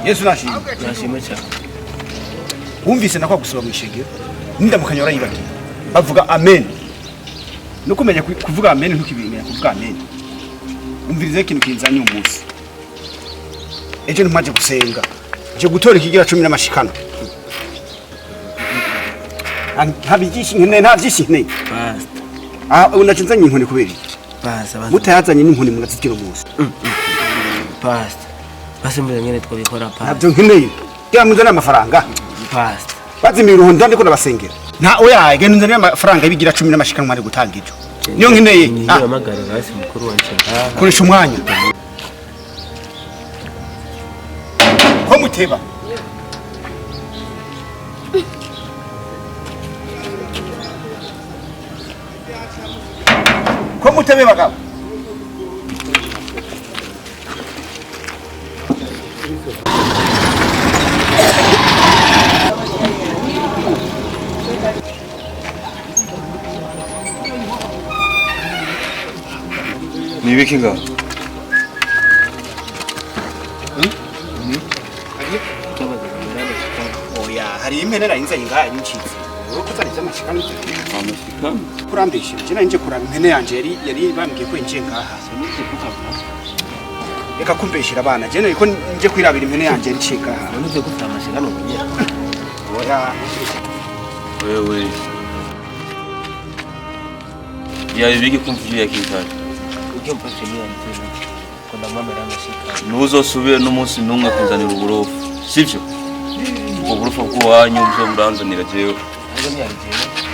Yesu nashimye. Nashimye cyane. Wumvise nakwa gusaba mu ishengero. Nindamukanya urayibagiye. Bavuga amen. Nukumenya kuvuga amen ntukibimenya kuvuga amen. Umvirize ikintu kinzanye umunsi. Ejo ntimaje gusenga. Je gutora ikigira 10 n'amashikano. Ntabigishi nkene ntabyishine. Pastor. Unachinzanye inkoni kubera iki? Pastor. Mutayazanye n'inkoni munazikira umunsi. Pastor. Basi mbere nyene twabikora pastor. Nabyo nkeneye. Kya munzana amafaranga. Pastor. Bazimira uruhondo ndiko nabasengera. Nta oya genda unzanira amafaranga bigira 10 n'amashikano mwari gutanga ejo. Niyo nkeneye. Niyo magara basi mukuru wanje. Koresha umwanya. Ko muteba. Ko mutebe bagabo. Ni wiki nga? Oya, hari impenera inza inga yinchize. Uko zari zamashikano cyane. Amashikano. Kurambisha. Jina nje kuramba impene yanje yari bambwiye ko inje ngaha. Reka kumbeshira abana. Jene ariko nje kwirabira impene yanje yari cika aha. Unuze gufata amashikano nyine. Oya. Wewe. Ya bigi kumvuye yakitari. Ujye mpashe niyo nzira. Kunda mama ramashika. Ntuzosubire n'umunsi numwe kuzanira uburofu. Sivyo? Uburofu bw'uwanyu bwo muranzanira jewe. Ariko ntiyagiye.